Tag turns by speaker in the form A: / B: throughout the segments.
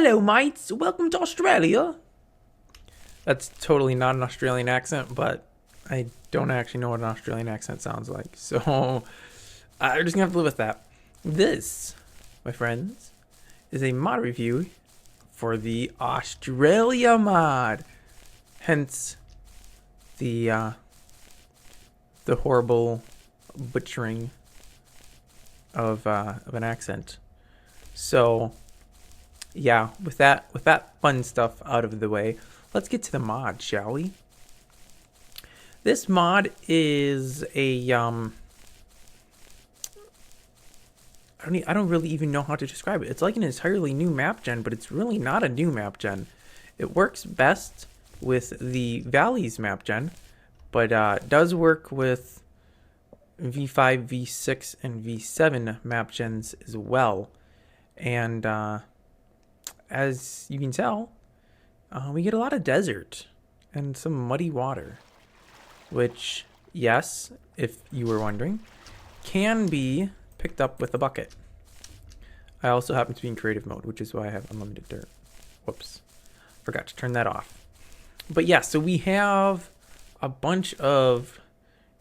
A: Hello, mates. Welcome to Australia. That's totally not an Australian accent, but I don't actually know what an Australian accent sounds like. So I'm just going to have to live with that. This, my friends, is a mod review for the Australia mod. Hence the horrible butchering of an accent. So yeah, with that fun stuff out of the way, let's get to the mod, shall we? This mod is a I don't really even know how to describe it. It's like an entirely new map gen, but it's really not a new map gen. It works best with the Valleys map gen, but does work with V5, V6, and V7 map gens as well. And as you can tell, we get a lot of desert and some muddy water, which, yes, if you were wondering, can be picked up with a bucket. I also happen to be in creative mode, which is why I have unlimited dirt. Whoops, forgot to turn that off. But yeah, so we have a bunch of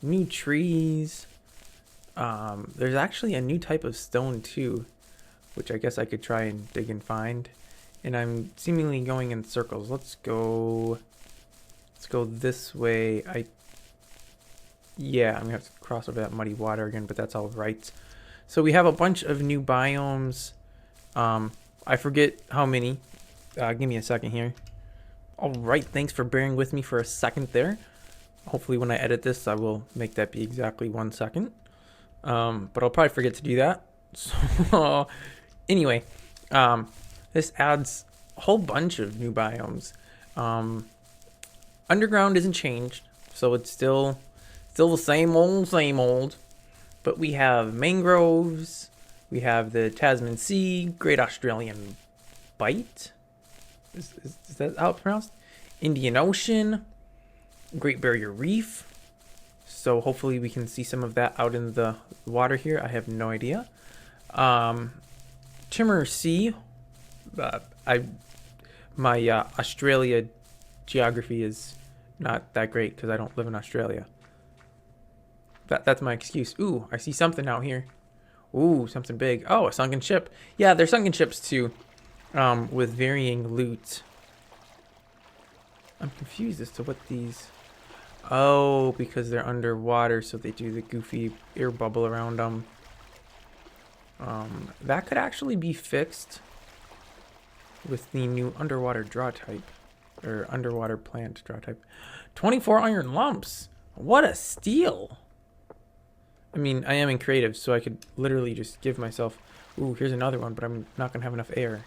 A: new trees. There's actually a new type of stone too, which I guess I could try and dig and find. And I'm seemingly going in circles. Let's go this way. Yeah, I'm gonna have to cross over that muddy water again, but that's all right. So we have a bunch of new biomes. I forget how many. Give me a second here. All right, thanks for bearing with me for a second there. Hopefully when I edit this, I will make that be exactly 1 second. But I'll probably forget to do that. So anyway, this adds a whole bunch of new biomes. Underground isn't changed, so it's still the same old. But we have mangroves, we have the Tasman Sea, Great Australian Bight. Is that how it's pronounced? Indian Ocean, Great Barrier Reef. So hopefully we can see some of that out in the water here. I have no idea. Timor Sea. My Australia geography is not that great because I don't live in Australia. That's my excuse. Ooh, I see something out here. Ooh, something big. Oh, a sunken ship. Yeah, they're sunken ships too, with varying loot. I'm confused as to what these... Oh, because they're underwater, so they do the goofy air bubble around them. That could actually be fixed with the new underwater draw type, or underwater plant draw type. 24 iron lumps. What a steal! I mean, I am in creative, so I could literally just give myself... Ooh, here's another one, but I'm not going to have enough air.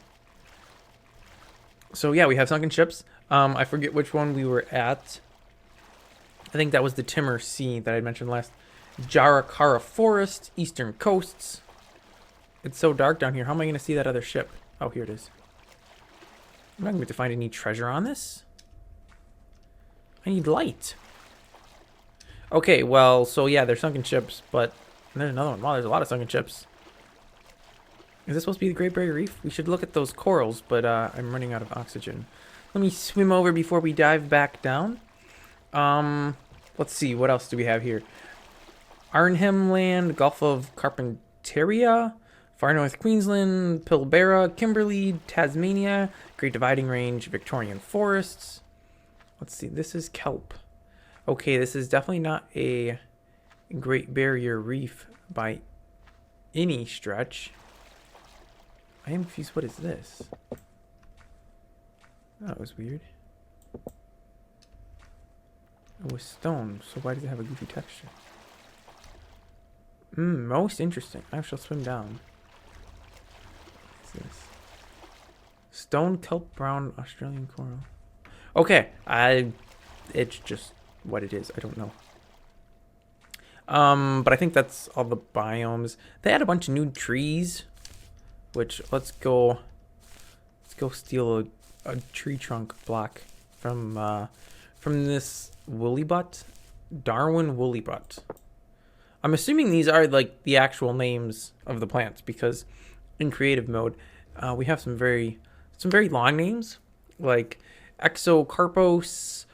A: So yeah, we have sunken ships. I forget which one we were at. I think that was the Timor Sea that I mentioned last. Jarakara Forest, Eastern Coasts. It's so dark down here. How am I going to see that other ship? Oh, here it is. I'm not going to find any treasure on this. I need light. Okay, well, so yeah, they're sunken ships, but there's another one. Wow, there's a lot of sunken ships. Is this supposed to be the Great Barrier Reef? We should look at those corals, but I'm running out of oxygen. Let me swim over before we dive back down. Let's see, what else do we have here? Arnhem Land, Gulf of Carpentaria, Far North Queensland, Pilbara, Kimberley, Tasmania, Great Dividing Range, Victorian Forests. Let's see, this is kelp. Okay, this is definitely not a Great Barrier Reef by any stretch. I am confused. What is this? That was weird. It was stone, so why does it have a goofy texture? Most interesting. I shall swim down. What's this? Stone kelp brown Australian coral. Okay, it's just what it is. I don't know. But I think that's all the biomes. They had a bunch of new trees, which let's go steal a tree trunk block from this woolly butt, Darwin woolly butt. I'm assuming these are like the actual names of the plants because in creative mode we have some very some very long names like Exocarpos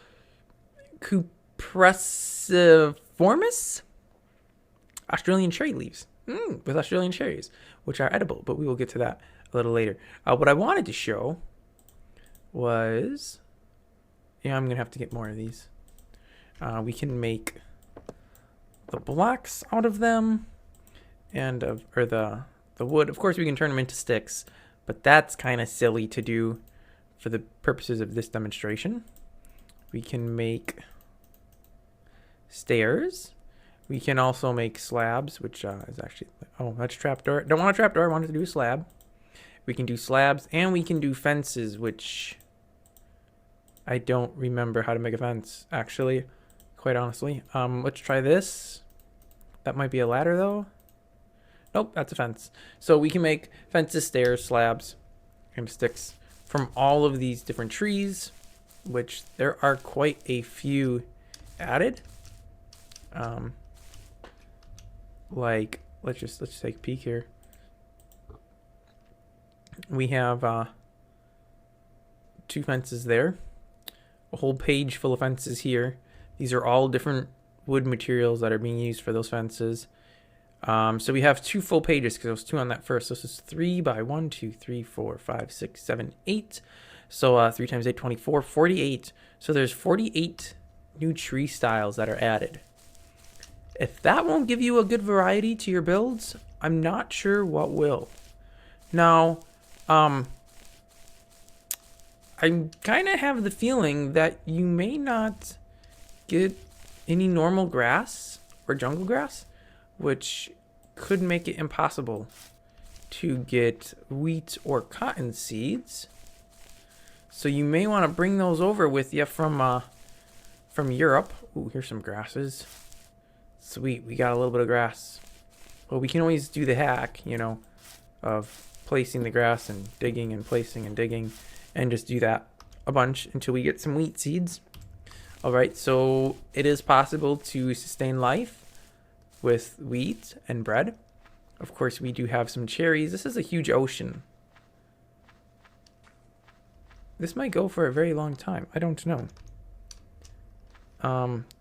A: cupressiformis, Australian cherry leaves with Australian cherries, which are edible, but we will get to that a little later. What I wanted to show was, I'm going to have to get more of these. We can make the blocks out of them and the wood. Of course, we can turn them into sticks, but that's kind of silly to do for the purposes of this demonstration. We can make stairs. We can also make slabs, which is actually, that's trapdoor. Don't want a trapdoor, I wanted to do a slab. We can do slabs, and we can do fences, which I don't remember how to make a fence, actually, quite honestly. Let's try this. That might be a ladder, though. Nope, that's a fence. So we can make fences, stairs, slabs, and sticks from all of these different trees, which there are quite a few added. Like, let's just take a peek here. We have 2 fences there, a whole page full of fences here. These are all different wood materials that are being used for those fences. So we have 2 full pages because there was 2 on that first. So this is 3 by 1, 2, 3, 4, 5, 6, 7, 8. So 3 times 8, 24, 48. So there's 48 new tree styles that are added. If that won't give you a good variety to your builds, I'm not sure what will. Now, I kind of have the feeling that you may not get any normal grass or jungle grass, which could make it impossible to get wheat or cotton seeds. So you may want to bring those over with you from Europe. Ooh, here's some grasses. Sweet, we got a little bit of grass. Well, we can always do the hack, of placing the grass and digging and placing and digging, and just do that a bunch until we get some wheat seeds. All right, so it is possible to sustain life with wheat and bread. Of course, we do have some cherries. This is a huge ocean. This might go for a very long time. I don't know.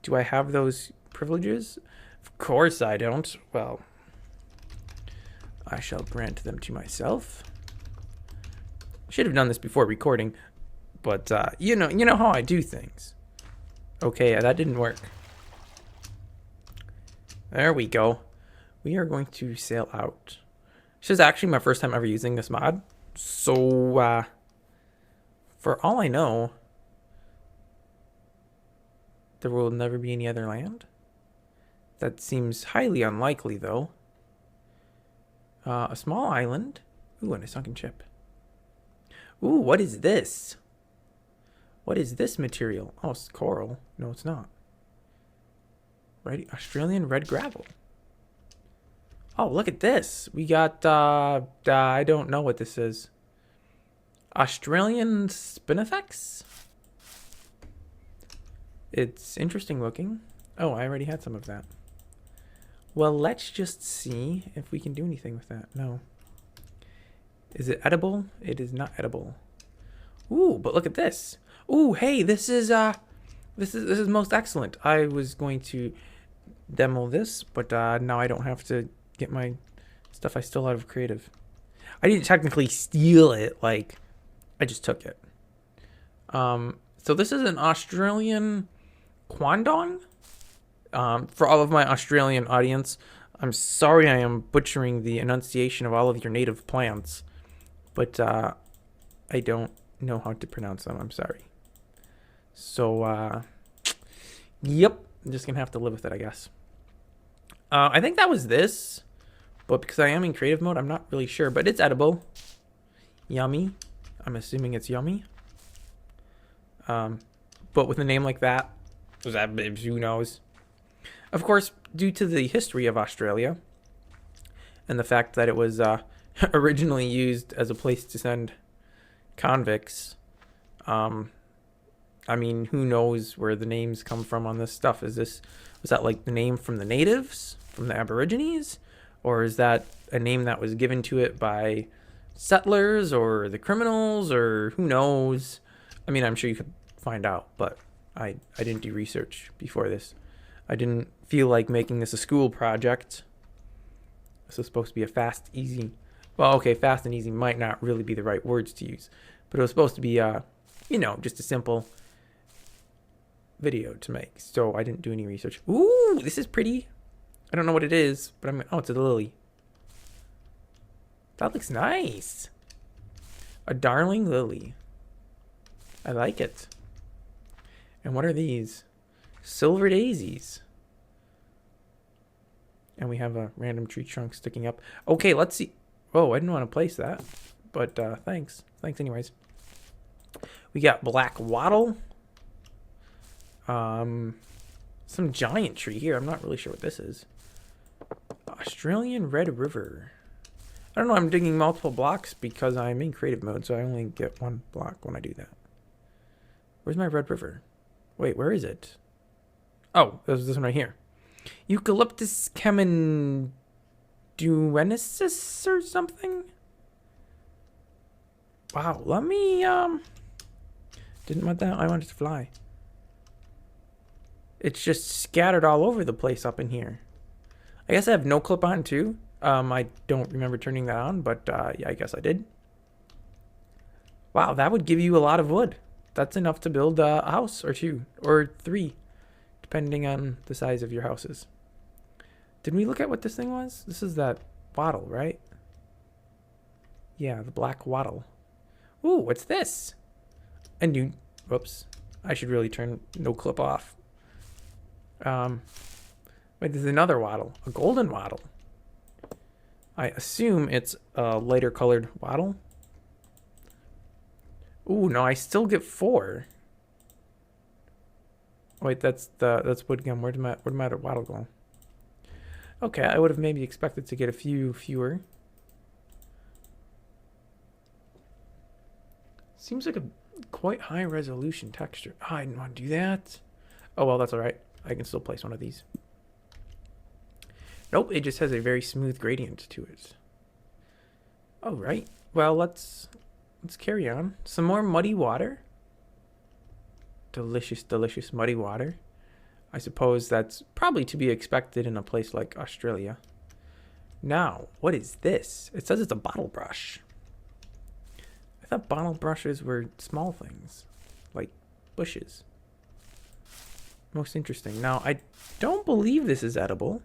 A: Do I have those privileges? Of course I don't. Well, I shall grant them to myself. Should have done this before recording, but you know how I do things. Okay, that didn't work. There we go. We are going to sail out. This is actually my first time ever using this mod. So, for all I know, there will never be any other land. That seems highly unlikely, though. A small island. Ooh, and a sunken ship. Ooh, what is this? What is this material? Oh, it's coral. No, it's not. Right, Australian red gravel. Oh, look at this. We got, I don't know what this is. Australian spinifex? It's interesting looking. Oh, I already had some of that. Well, let's just see if we can do anything with that. No. Is it edible? It is not edible. Ooh, but look at this. Ooh, hey, this is most excellent. I was going to demo this, but now I don't have to get my stuff I stole out of creative. I didn't technically steal it, like I just took it. So this is an Australian quandong. For all of my Australian audience, I'm sorry I am butchering the enunciation of all of your native plants, but I don't know how to pronounce them. I'm sorry. So, yep, I'm just gonna have to live with it, I guess. I think that was this, but because I am in creative mode, I'm not really sure, but it's edible. Yummy. I'm assuming it's yummy. But with a name like that, who knows? Of course, due to the history of Australia and the fact that it was originally used as a place to send convicts, I mean, who knows where the names come from on this stuff? Was that like the name from the natives, from the Aborigines? Or is that a name that was given to it by settlers or the criminals or who knows. I mean, I'm sure you could find out, but I didn't do research before this. I didn't feel like making this a school project. This was supposed to be a fast, easy. Well, okay, fast and easy might not really be the right words to use, but it was supposed to be, you know, just a simple video to make. So I didn't do any research. Ooh, this is pretty. I don't know what it is, but oh, it's a lily. That looks nice. A darling lily. I like it. And what are these? Silver daisies. And we have a random tree trunk sticking up. Okay, let's see. Oh, I didn't want to place that. But thanks. Thanks anyways. We got black wattle. Some giant tree here. I'm not really sure what this is. Australian Red River. I don't know. I'm digging multiple blocks because I'm in creative mode, so I only get one block when I do that. Where's my Red River? Wait, where is it? Oh, there's this one right here. Eucalyptus camanduensis or something? Wow, let me, didn't want that. I wanted it to fly. It's just scattered all over the place up in here. I guess I have no clip on too. I don't remember turning that on, but yeah, I guess I did. Wow, that would give you a lot of wood. That's enough to build a house or two or three, depending on the size of your houses. Did we look at what this thing was? This is that wattle, right? Yeah, the black wattle. Ooh, what's this? A new, whoops. I should really turn no clip off. Wait, there's another wattle, a golden wattle. I assume it's a lighter colored wattle. Ooh, no, I still get 4. Wait, that's wood gum. Where'd my wattle go? Okay, I would have maybe expected to get a few fewer. Seems like a quite high resolution texture. Oh, I didn't want to do that. Oh, well, that's all right. I can still place one of these. Nope, it just has a very smooth gradient to it. All right. Well, let's carry on. Some more muddy water. Delicious, delicious muddy water. I suppose that's probably to be expected in a place like Australia. Now, what is this? It says it's a bottle brush. I thought bottle brushes were small things, like bushes. Most interesting. Now, I don't believe this is edible.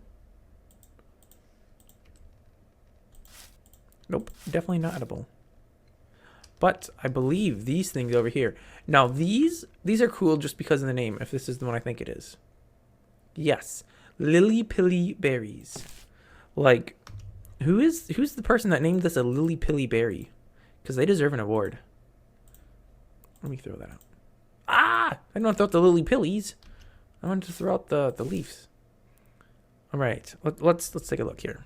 A: Nope, definitely not edible. But I believe these things over here. Now, these are cool just because of the name, if this is the one I think it is. Yes, lily pilly berries. Like, who's the person that named this a lily pilly berry? Because they deserve an award. Let me throw that out. Ah! I didn't want to throw out the lily pillies. I wanted to throw out the leaves. All right, let's take a look here.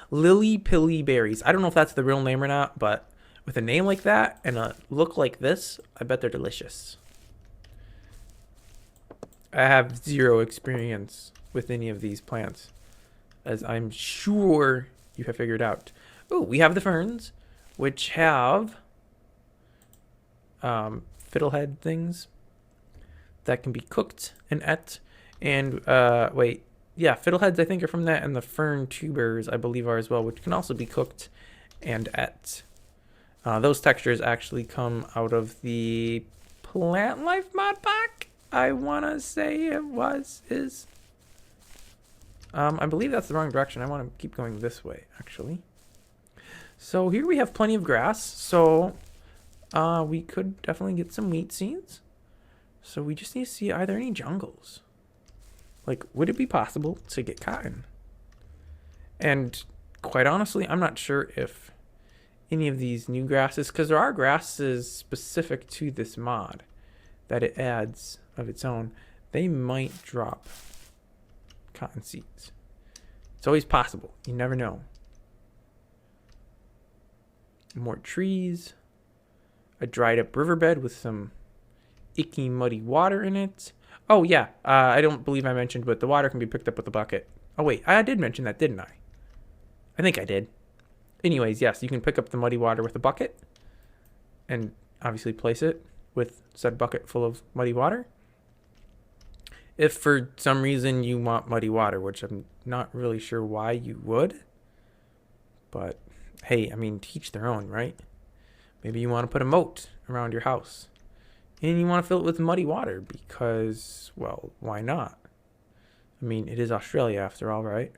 A: Lily pilly berries. I don't know if that's the real name or not, but with a name like that and a look like this, I bet they're delicious. I have 0 experience with any of these plants, as I'm sure you have figured out. Oh, we have the ferns, which have fiddlehead things that can be cooked and ate. And wait, yeah, fiddleheads I think are from that, and the fern tubers I believe are as well, which can also be cooked and ate. Those textures actually come out of the Plant Life mod pack. I want to say is. I believe that's the wrong direction. I want to keep going this way, actually. So here we have plenty of grass. So we could definitely get some wheat seeds. So we just need to see, are there any jungles? Like, would it be possible to get cotton? And quite honestly, I'm not sure if any of these new grasses, because there are grasses specific to this mod that it adds of its own, they might drop cotton seeds. It's always possible. You never know. More trees. A dried up riverbed with some icky, muddy water in it. Oh, yeah. I don't believe I mentioned, but the water can be picked up with a bucket. Oh, wait. I did mention that, didn't I? I think I did. Anyways, yes, you can pick up the muddy water with a bucket and obviously place it with said bucket full of muddy water. If for some reason you want muddy water, which I'm not really sure why you would, but hey, I mean, teach their own, right? Maybe you want to put a moat around your house and you want to fill it with muddy water because, well, why not? I mean, it is Australia after all, right?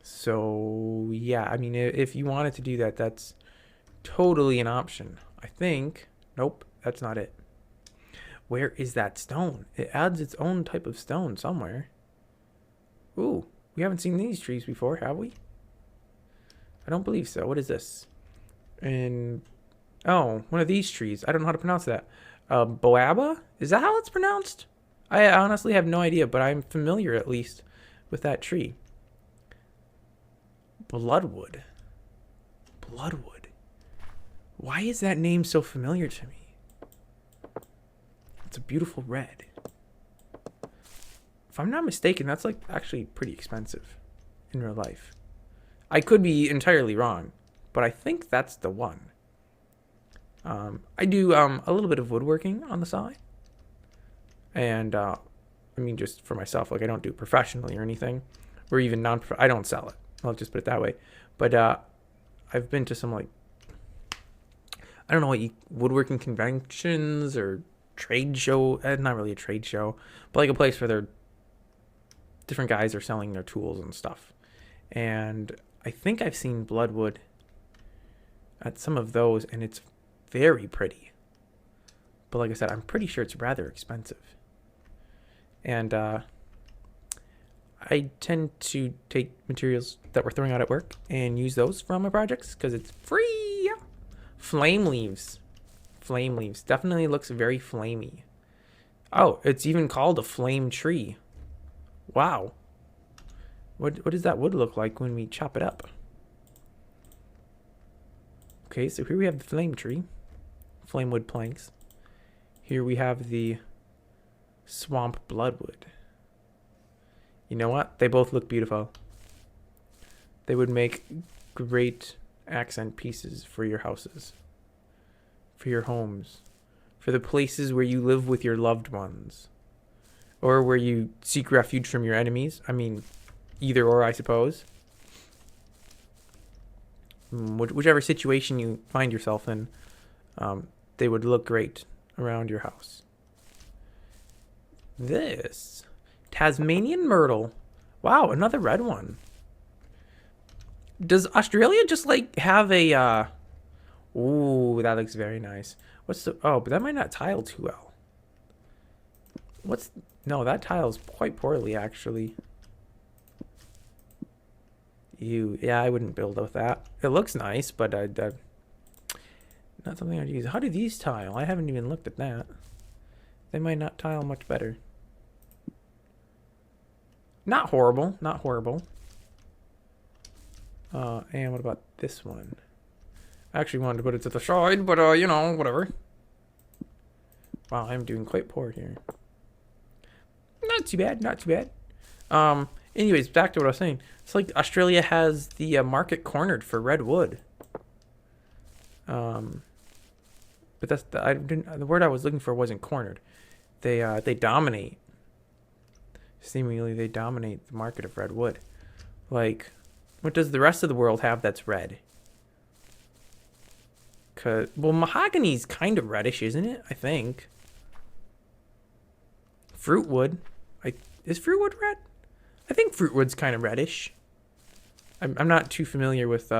A: So, yeah, I mean, if you wanted to do that, that's totally an option. I think, nope, that's not it. Where is that stone? It adds its own type of stone somewhere. Ooh, we haven't seen these trees before, have we? I don't believe so. What is this? And, oh, one of these trees. I don't know how to pronounce that. Boaba? Is that how it's pronounced? I honestly have no idea, but I'm familiar at least with that tree. Bloodwood. Bloodwood. Why is that name so familiar to me? It's a beautiful red. If I'm not mistaken, that's like actually pretty expensive in real life. I could be entirely wrong, but I think that's the one. I do a little bit of woodworking on the side. And I mean, just for myself, like I don't do it professionally or anything, or even I don't sell it. I'll just put it that way. But I've been to some like, I don't know what woodworking conventions or trade show. Not really a trade show, but like a place where they're different guys are selling their tools and stuff. And I think I've seen Bloodwood at some of those, and it's very pretty. But like I said, I'm pretty sure it's rather expensive. And I tend to take materials that we're throwing out at work and use those for all my projects because it's free. Flame leaves. Flame leaves. Definitely looks very flamey. Oh, it's even called a flame tree. Wow. What does that wood look like when we chop it up? Okay, so here we have the flame tree. Flame wood planks. Here we have the swamp bloodwood. You know what? They both look beautiful. They would make great accent pieces for your houses, for your homes, for the places where you live with your loved ones, or where you seek refuge from your enemies. I mean, either or, I suppose. Whichever situation you find yourself in, they would look great around your house. This Tasmanian myrtle. Wow, another red one. Does Australia just like have a ooh, that looks very nice. What's the but that might not tile too well. No, that tiles quite poorly actually. Yeah, I wouldn't build with that. It looks nice, but not something I'd use. How do these tile? I haven't even looked at that. They might not tile much better. Not horrible, not horrible. And what about this one? I actually wanted to put it to the side, but you know, whatever. Wow, I'm doing quite poor here. Not too bad, not too bad. Anyways, back to what I was saying. It's like Australia has the market cornered for red wood. But that's the word I was looking for wasn't cornered. They dominate. Seemingly, they dominate the market of red wood. Like, what does the rest of the world have that's red? Well, mahogany's kind of reddish, isn't it? I think. Fruitwood. Is fruitwood red? I think fruitwood's kind of reddish. I'm not too familiar with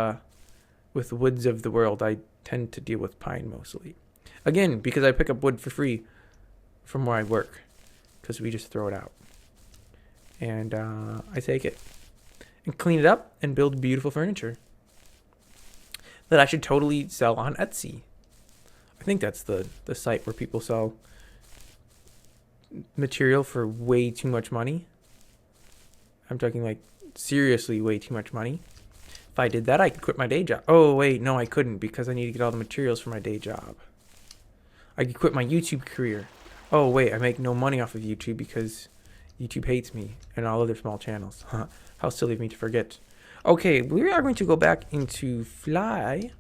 A: woods of the world. I tend to deal with pine mostly. Again, because I pick up wood for free from where I work. Because we just throw it out. And I take it and clean it up and build beautiful furniture that I should totally sell on Etsy. I think that's the site where people sell material for way too much money. I'm talking like seriously way too much money. If I did that, I could quit my day job. Oh, wait, no, I couldn't because I need to get all the materials for my day job. I could quit my YouTube career. Oh, wait, I make no money off of YouTube because YouTube hates me and all other small channels. How silly of me to forget. Okay, we are going to go back into fly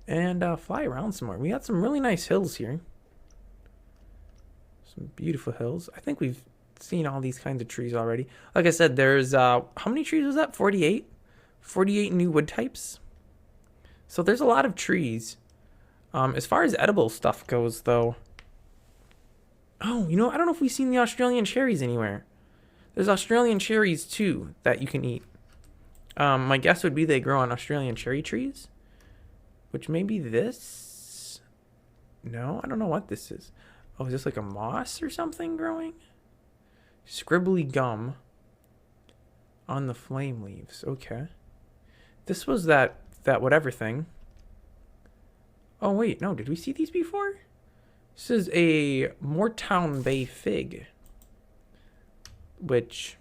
A: and fly around some more. We got some really nice hills here. Some beautiful hills. I think we've seen all these kinds of trees already. Like I said, there's how many trees was that? 48? 48 new wood types. So there's a lot of trees. As far as edible stuff goes, though. Oh, you know, I don't know if we've seen the Australian cherries anywhere. There's Australian cherries, too, that you can eat. My guess would be they grow on Australian cherry trees. Which may be this? No, I don't know what this is. Oh, is this like a moss or something growing? Scribbly gum on the flame leaves. Okay. This was that whatever thing. Oh, wait. No, did we see these before? This is a Moortown Bay fig. Which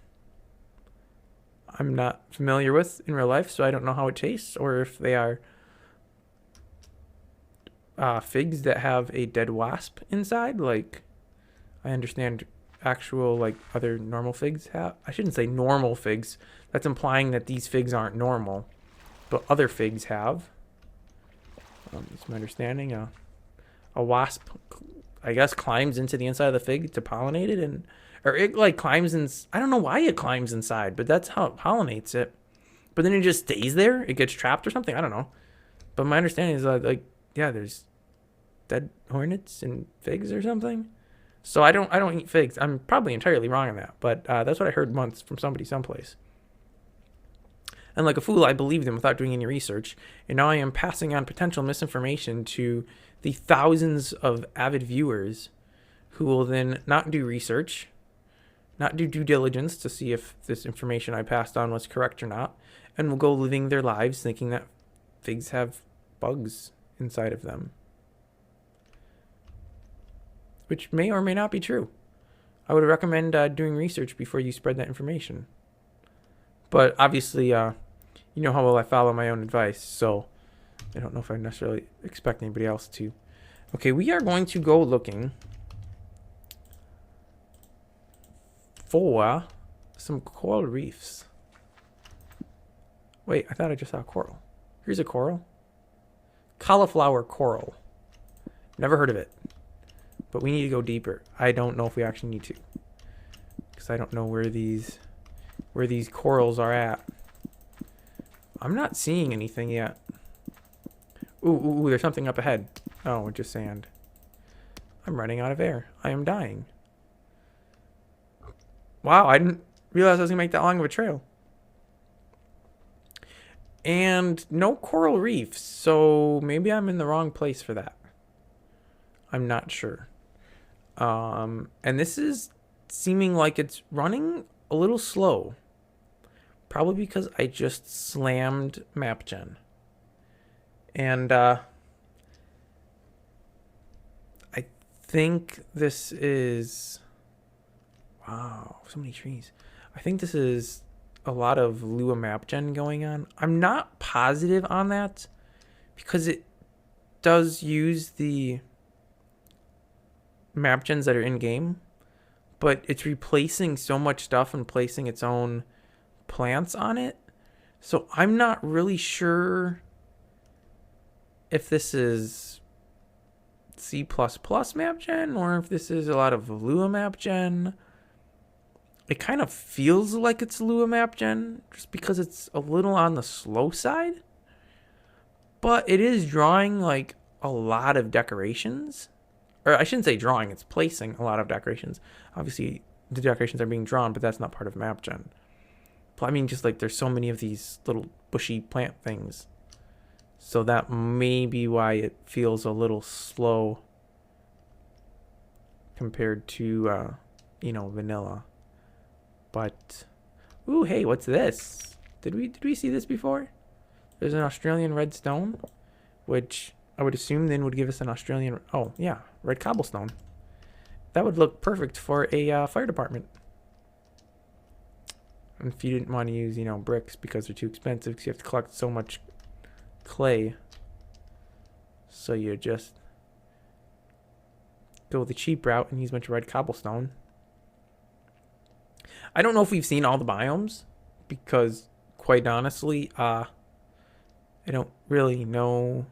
A: I'm not familiar with in real life, so I don't know how it tastes or if they are figs that have a dead wasp inside. Like, I understand actual, like, other normal figs have. I shouldn't say normal figs. That's implying that these figs aren't normal. But other figs have. It's my understanding. A wasp, I guess, climbs into the inside of the fig to pollinate it, and or it like climbs in. I don't know why it climbs inside, but that's how it pollinates it. But then it just stays there. It gets trapped or something. I don't know. But my understanding is that, like, yeah, there's dead hornets in figs or something. So I don't eat figs. I'm probably entirely wrong on that, but that's what I heard once from somebody someplace. And like a fool, I believed them without doing any research. And now I am passing on potential misinformation to the thousands of avid viewers who will then not do research, not do due diligence to see if this information I passed on was correct or not, and will go living their lives thinking that figs have bugs inside of them. Which may or may not be true. I would recommend doing research before you spread that information. But obviously, you know how well I follow my own advice, so I don't know if I necessarily expect anybody else to. Okay, we are going to go looking for some coral reefs. Wait, I thought I just saw a coral. Here's a coral. Cauliflower coral. Never heard of it. But we need to go deeper. I don't know if we actually need to, because I don't know where these corals are at. I'm not seeing anything yet. Ooh, there's something up ahead. Oh, just sand. I'm running out of air. I am dying. Wow, I didn't realize I was going to make that long of a trail. And no coral reefs, so maybe I'm in the wrong place for that. I'm not sure. And this is seeming like it's running a little slow. Probably because I just slammed Mapgen. And I think this is... Wow, so many trees. I think this is a lot of Lua Mapgen going on. I'm not positive on that because it does use the Mapgens that are in-game, but it's replacing so much stuff and placing its own plants on it. So I'm not really sure if this is C++ Mapgen or if this is a lot of Lua Mapgen. It kind of feels like it's Lua Mapgen just because it's a little on the slow side. But it is drawing like a lot of decorations. Or I shouldn't say drawing, it's placing a lot of decorations. Obviously, the decorations are being drawn, but that's not part of Mapgen. I mean, just like there's so many of these little bushy plant things. So that may be why it feels a little slow compared to, vanilla. But, ooh, hey, what's this? Did we see this before? There's an Australian red stone, which I would assume then would give us an Australian, oh, yeah, red cobblestone. That would look perfect for a fire department. And if you didn't want to use, bricks because they're too expensive because you have to collect so much clay. So you just go the cheap route and use a bunch of red cobblestone. I don't know if we've seen all the biomes because quite honestly. I don't really know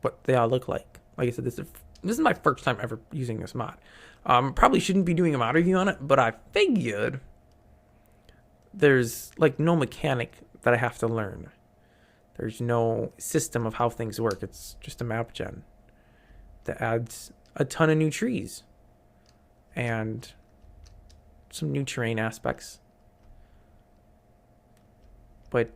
A: what they all look like. Like I said, this is my first time ever using this mod. Probably shouldn't be doing a mod review on it, but I figured there's like no mechanic that I have to learn. There's no system of how things work. It's just a map gen that adds a ton of new trees and some new terrain aspects. But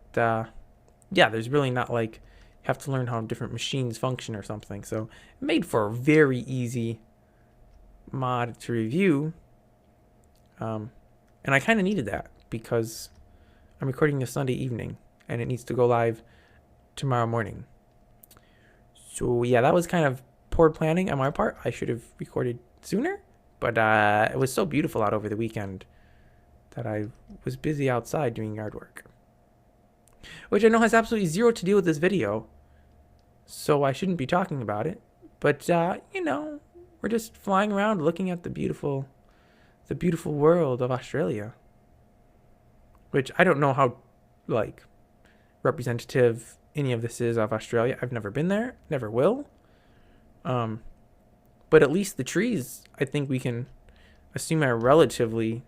A: yeah, there's really not like you have to learn how different machines function or something. So it made for a very easy mod to review. And I kind of needed that because I'm recording this Sunday evening and it needs to go live tomorrow morning. So yeah, that was kind of poor planning on my part. I should have recorded sooner, but it was so beautiful out over the weekend that I was busy outside doing yard work, which I know has absolutely zero to do with this video, so I shouldn't be talking about it. But you know, we're just flying around looking at the beautiful world of Australia, which I don't know how like representative any of this is of Australia. I've never been there, never will. But at least the trees, I think we can assume, are relatively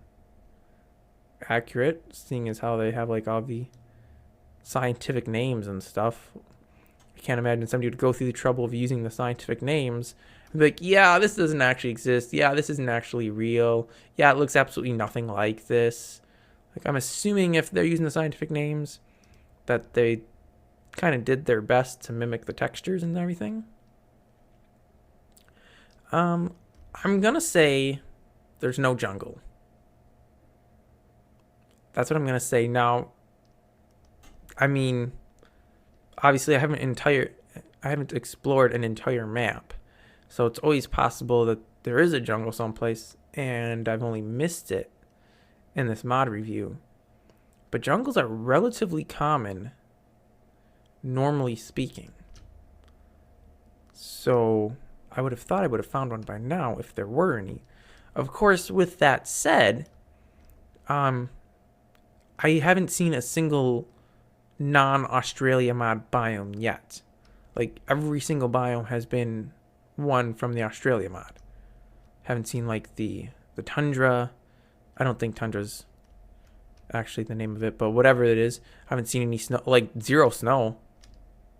A: accurate, seeing as how they have like all the scientific names and stuff. I can't imagine somebody would go through the trouble of using the scientific names and be like, yeah, this doesn't actually exist. Yeah, this isn't actually real. Yeah, it looks absolutely nothing like this. Like, I'm assuming if they're using the scientific names that they kind of did their best to mimic the textures and everything. I'm gonna say there's no jungle. That's what I'm gonna say. Now, I mean, obviously I haven't explored an entire map, so it's always possible that there is a jungle someplace and I've only missed it in this mod review. But jungles are relatively common, normally speaking. So I would have thought I would have found one by now if there were any. Of course, with that said, I haven't seen a single non-Australia mod biome yet. Like, every single biome has been one from the Australia mod. Haven't seen like the tundra. I don't think tundra's actually the name of it, but whatever it is, I haven't seen any snow, like zero snow.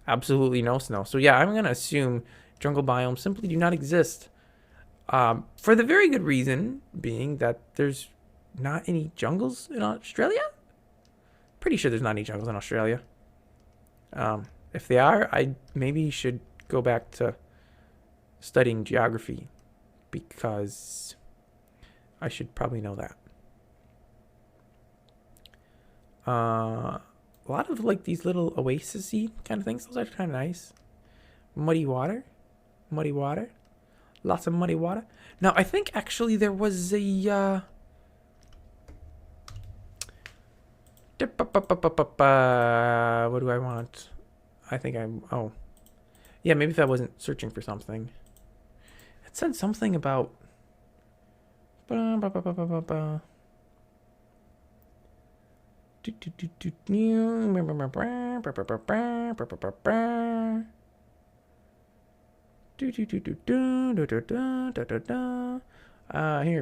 A: Absolutely no snow. So yeah, I'm gonna assume jungle biomes simply do not exist. For the very good reason being that there's not any jungles in Australia. Pretty sure there's not any jungles in Australia. If they are, I maybe should go back to studying geography because I should probably know that. A lot of like these little oasis-y kind of things. Those are kind of nice. Muddy water. Lots of muddy water. Now, I think actually there was a... what do I want? I think I'm... Oh. Yeah, maybe if I wasn't searching for something. It said something about... Here,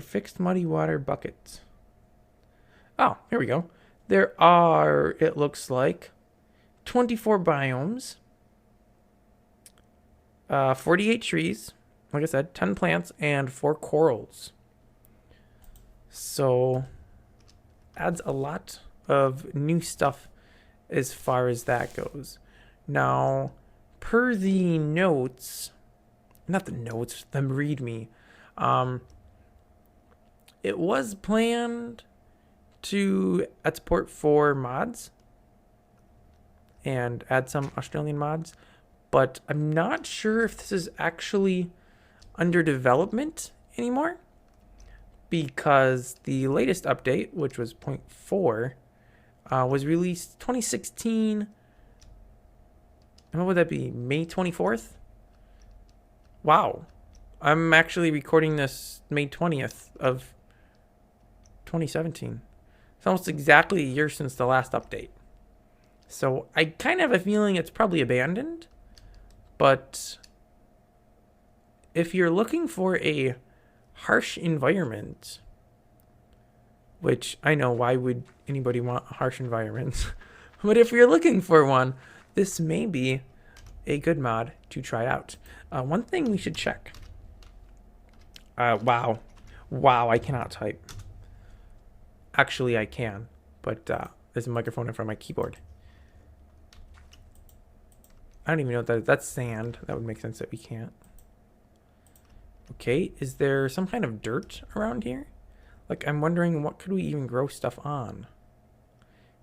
A: fixed muddy water buckets. Oh, here we go. There are, it looks like, 24 biomes, 48 trees, like I said, 10 plants, and 4 corals. So, adds a lot of new stuff as far as that goes. Now, per the notes, not the notes, the README, it was planned to export 4 mods and add some Australian mods, but I'm not sure if this is actually under development anymore because the latest update, which was 0.4, was released 2016. And what would that be? May 24th? Wow. I'm actually recording this May 20th of 2017. It's almost exactly a year since the last update. So I kind of have a feeling it's probably abandoned. But if you're looking for a harsh environment, which I know, why would anybody want a harsh environment? But if you're looking for one, this may be a good mod to try out. One thing we should check. Wow. Wow, I cannot type. Actually, I can, but there's a microphone in front of my keyboard. I don't even know what that is. That's sand. That would make sense that we can't. Okay, is there some kind of dirt around here? Like, I'm wondering, what could we even grow stuff on?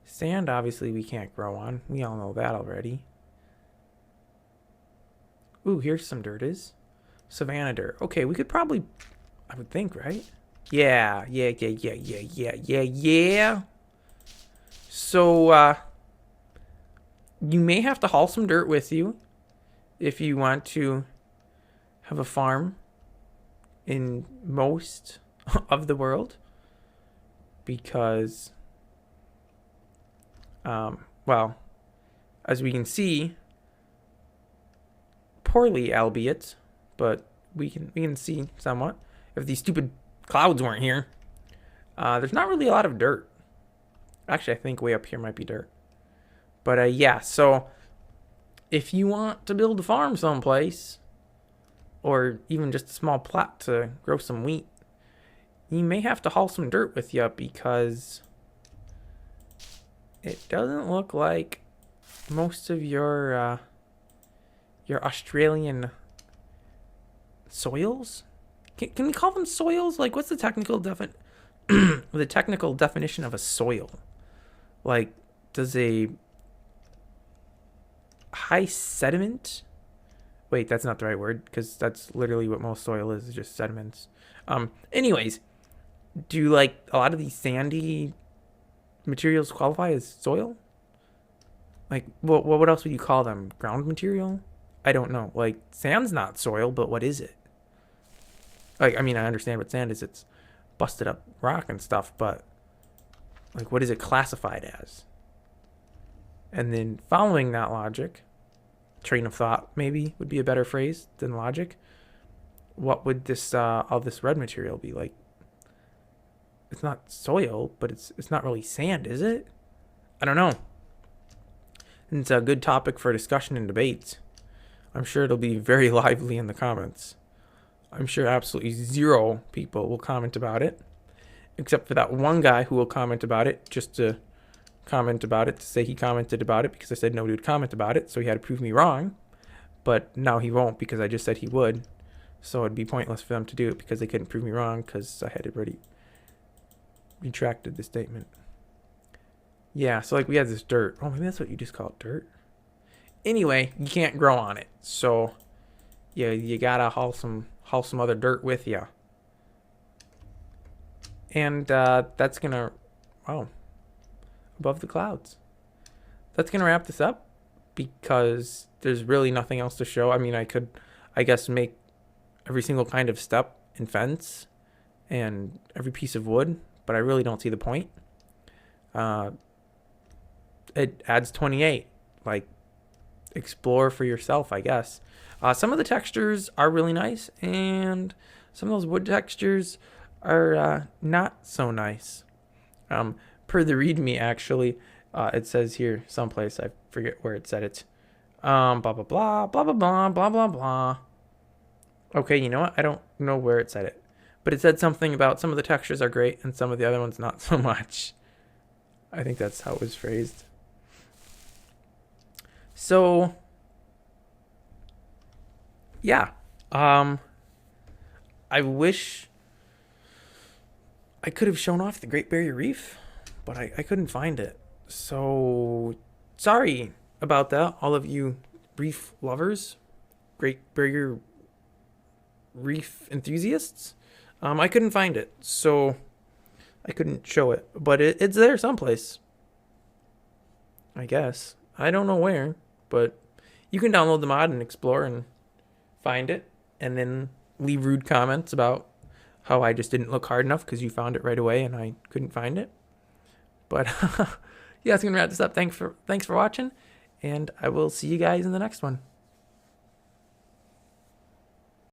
A: Sand, obviously, we can't grow on. We all know that already. Ooh, here's some dirt is. Savannah dirt. Okay, we could probably, I would think, right? Yeah. So, you may have to haul some dirt with you if you want to have a farm in most of the world, because well, as we can see, poorly albeit, but we can see somewhat. If these stupid clouds weren't here, there's not really a lot of dirt. Actually, I think way up here might be dirt. But yeah, so if you want to build a farm someplace, or even just a small plot to grow some wheat, you may have to haul some dirt with you, because it doesn't look like most of your Australian soils. Can we call them soils? Like, what's the technical the technical definition of a soil? Like, does a high sediment? Wait, that's not the right word, because that's literally what most soil is just sediments. Anyways, do like a lot of these sandy materials qualify as soil? Like, what else would you call them? Ground material? I don't know. Like, sand's not soil, but what is it? Like, I mean, I understand what sand is. It's busted up rock and stuff, but like, what is it classified as? And then following that logic, train of thought maybe would be a better phrase than logic. What would this all this red material be like? It's not soil, but it's not really sand, is it? I don't know. And it's a good topic for discussion and debate. I'm sure it'll be very lively in the comments. I'm sure absolutely zero people will comment about it, except for that one guy who will comment about it just to comment about it, to say he commented about it, because I said nobody would comment about it, so he had to prove me wrong. But now he won't, because I just said he would. So it'd be pointless for them to do it, because they couldn't prove me wrong, because I had already retracted the statement. Yeah, so like we had this dirt. Oh, maybe that's what you just call it, dirt. Anyway, you can't grow on it, so yeah, you gotta haul some other dirt with you. And that's gonna, oh, above the clouds. That's gonna wrap this up, because there's really nothing else to show. I mean, I could, I guess, make every single kind of step and fence and every piece of wood, but I really don't see the point. It adds 28. Like, explore for yourself, I guess. Some of the textures are really nice, and some of those wood textures are not so nice. Per the README, actually, it says here someplace, I forget where it said it. Blah blah blah blah blah blah blah blah blah. Okay, you know what? I don't know where it said it, but it said something about some of the textures are great and some of the other ones not so much. I think that's how it was phrased. So, yeah. I wish I could have shown off the Great Barrier Reef, but I couldn't find it. So, sorry about that, all of you reef lovers, Great Barrier Reef enthusiasts. I couldn't find it, so I couldn't show it, but it's there someplace, I guess. I don't know where, but you can download the mod and explore and find it, and then leave rude comments about how I just didn't look hard enough because you found it right away and I couldn't find it. But yeah, it's gonna wrap this up. Thanks for watching, and I will see you guys in the next one.